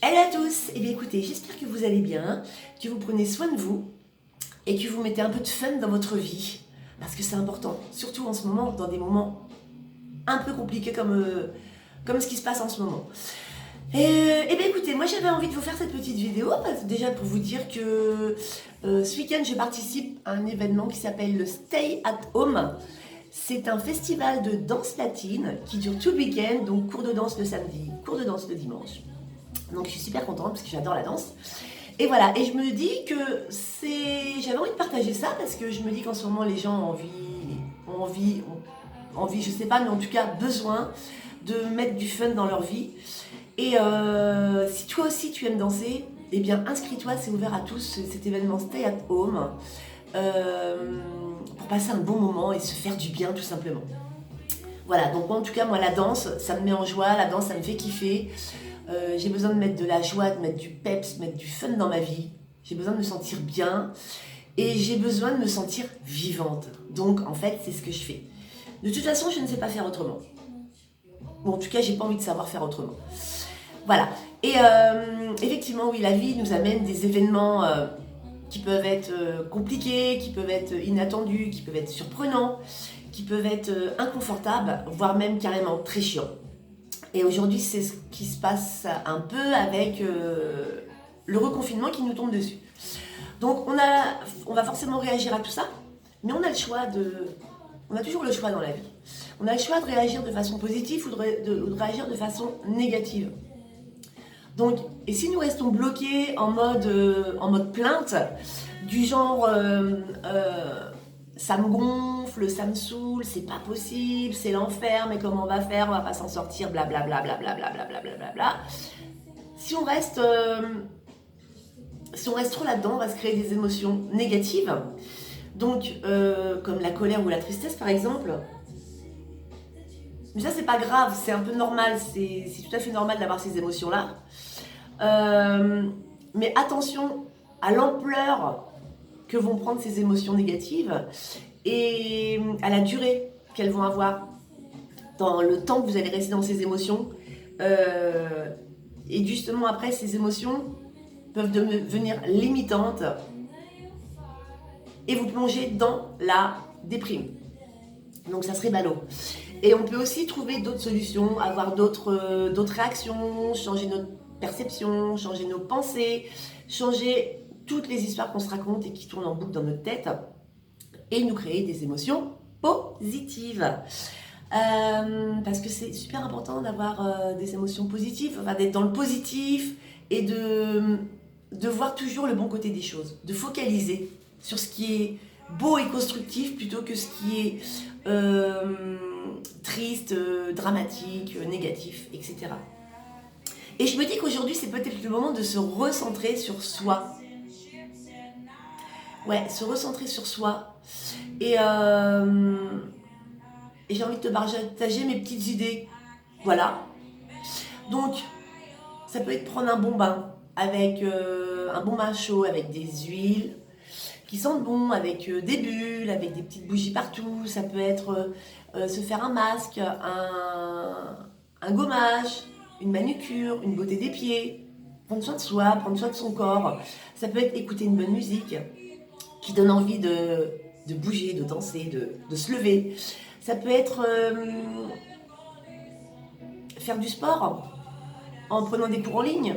Hello à tous. Eh bien écoutez, j'espère que vous allez bien, que vous prenez soin de vous et que vous mettez un peu de fun dans votre vie, parce que c'est important, surtout en ce moment, dans des moments un peu compliqués comme ce qui se passe en ce moment. Eh bien écoutez, moi j'avais envie de vous faire cette petite vidéo, déjà pour vous dire que ce week-end je participe à un événement qui s'appelle le Stay at Home. C'est un festival de danse latine qui dure tout le week-end, donc cours de danse le samedi, cours de danse le dimanche. Donc je suis super contente parce que j'adore la danse. Et voilà, et je me dis que j'avais envie de partager ça parce que je me dis qu'en ce moment les gens ont envie, je sais pas, mais en tout cas besoin de mettre du fun dans leur vie. Et si toi aussi tu aimes danser, eh bien inscris-toi, c'est ouvert à tous, cet événement Stay at Home, pour passer un bon moment et se faire du bien tout simplement. Voilà, donc en tout cas moi la danse, ça me met en joie, la danse ça me fait kiffer. J'ai besoin de mettre de la joie, de mettre du peps, de mettre du fun dans ma vie. J'ai besoin de me sentir bien et j'ai besoin de me sentir vivante. Donc en fait, c'est ce que je fais. De toute façon, je ne sais pas faire autrement. Ou en tout cas, j'ai pas envie de savoir faire autrement. Voilà. Et effectivement, oui, la vie nous amène des événements qui peuvent être compliqués, qui peuvent être inattendus, qui peuvent être surprenants, qui peuvent être inconfortables, voire même carrément très chiants. Et aujourd'hui, c'est ce qui se passe un peu avec le reconfinement qui nous tombe dessus. Donc, on va forcément réagir à tout ça, mais on a toujours le choix dans la vie. On a le choix de réagir de façon positive ou de réagir de façon négative. Donc, et si nous restons bloqués en mode plainte, du genre ça me gonfle, ça me saoule, c'est pas possible, c'est l'enfer, mais comment on va faire, on va pas s'en sortir, blablabla, blablabla, blablabla. Si on reste trop là-dedans, on va se créer des émotions négatives. Donc, comme la colère ou la tristesse par exemple. Mais ça, c'est pas grave, c'est un peu normal, c'est tout à fait normal d'avoir ces émotions-là. Mais attention à l'ampleur que vont prendre ces émotions négatives et à la durée qu'elles vont avoir dans le temps que vous allez rester dans ces émotions. Et justement, après, ces émotions peuvent devenir limitantes et vous plonger dans la déprime. Donc ça serait ballot. Et on peut aussi trouver d'autres solutions, avoir d'autres réactions, changer notre perception, changer nos pensées, changer toutes les histoires qu'on se raconte et qui tournent en boucle dans notre tête et nous créer des émotions positives. Parce que c'est super important d'avoir des émotions positives, enfin d'être dans le positif et de voir toujours le bon côté des choses, de focaliser sur ce qui est beau et constructif plutôt que ce qui est triste, dramatique, négatif, etc. Et je me dis qu'aujourd'hui, c'est peut-être le moment de se recentrer sur soi. Ouais, se recentrer sur soi. Et j'ai envie de te partager mes petites idées. Voilà. Donc, ça peut être prendre un bon bain, avec un bon bain chaud, avec des huiles qui sentent bon, avec des bulles, avec des petites bougies partout. Ça peut être se faire un masque, un gommage, une manucure, une beauté des pieds, prendre soin de soi, prendre soin de son corps. Ça peut être écouter une bonne musique qui donne envie de bouger, de danser, de se lever. Ça peut être faire du sport en prenant des cours en ligne.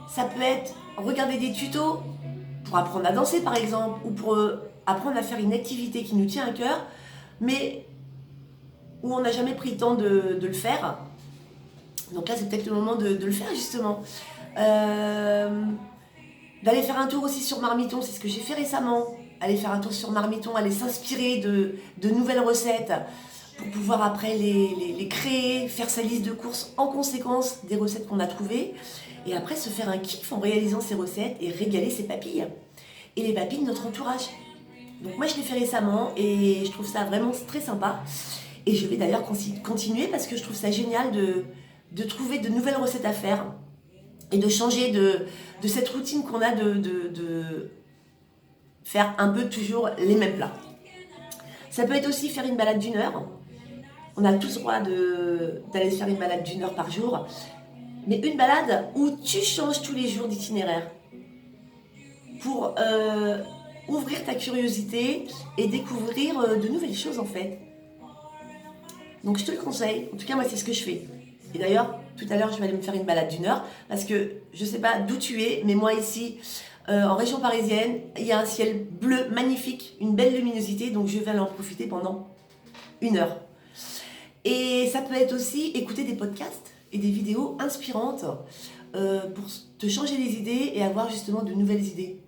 Ça peut être regarder des tutos pour apprendre à danser par exemple, ou pour apprendre à faire une activité qui nous tient à cœur, mais où on n'a jamais pris le temps de le faire. Donc là, c'est peut-être le moment de le faire justement. D'aller faire un tour aussi sur Marmiton, c'est ce que j'ai fait récemment. Aller faire un tour sur Marmiton, aller s'inspirer de nouvelles recettes pour pouvoir après les créer, faire sa liste de courses en conséquence des recettes qu'on a trouvées. Et après, se faire un kiff en réalisant ces recettes et régaler ses papilles. Et les papilles de notre entourage. Donc moi, je l'ai fait récemment et je trouve ça vraiment très sympa. Et je vais d'ailleurs continuer parce que je trouve ça génial de trouver de nouvelles recettes à faire et de changer de cette routine qu'on a de faire un peu toujours les mêmes plats. Ça peut être aussi faire une balade d'1 heure. On a tous le droit d'aller faire une balade d'1 heure par jour. mais une balade où tu changes tous les jours d'itinéraire pour ouvrir ta curiosité et découvrir de nouvelles choses en fait. Donc je te le conseille, en tout cas moi c'est ce que je fais. Et d'ailleurs, tout à l'heure je vais aller me faire une balade d'1 heure parce que je sais pas d'où tu es, mais moi ici, en région parisienne, il y a un ciel bleu magnifique, une belle luminosité, donc je vais aller en profiter pendant 1 heure. Et ça peut être aussi écouter des podcasts et des vidéos inspirantes pour te changer les idées et avoir justement de nouvelles idées.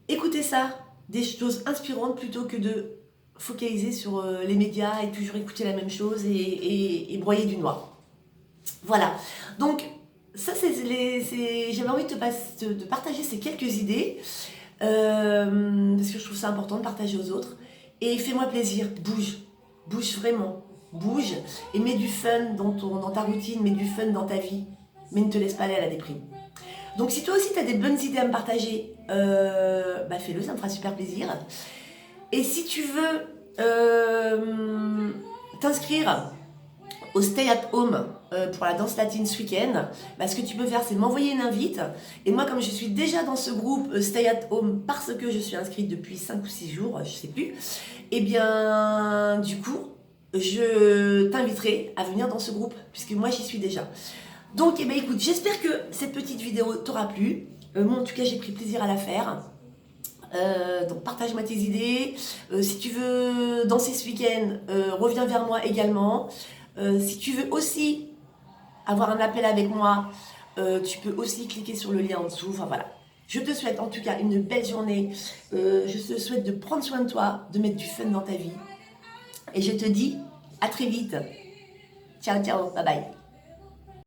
Écoutez ça, des choses inspirantes plutôt que de focaliser sur les médias et toujours écouter la même chose et broyer du noir. Voilà, donc ça j'avais envie de partager ces quelques idées parce que je trouve ça important de partager aux autres. Et fais-moi plaisir, bouge vraiment, bouge et mets du fun dans ta routine, mets du fun dans ta vie, mais ne te laisse pas aller à la déprime. Donc si toi aussi tu as des bonnes idées à me partager, fais-le, ça me fera super plaisir. Et si tu veux t'inscrire au Stay at Home pour la danse latine ce week-end, ce que tu peux faire c'est m'envoyer une invite. Et moi comme je suis déjà dans ce groupe Stay at Home parce que je suis inscrite depuis 5 ou 6 jours, je sais plus, et bien du coup je t'inviterai à venir dans ce groupe puisque moi j'y suis déjà. Donc écoute, j'espère que cette petite vidéo t'aura plu. Moi en tout cas j'ai pris plaisir à la faire. Donc partage-moi tes idées. Si tu veux danser ce week-end, reviens vers moi également. Si tu veux aussi avoir un appel avec moi, tu peux aussi cliquer sur le lien en dessous. Enfin voilà. Je te souhaite en tout cas une belle journée. Je te souhaite de prendre soin de toi, de mettre du fun dans ta vie. Et je te dis à très vite. Ciao, ciao, bye bye.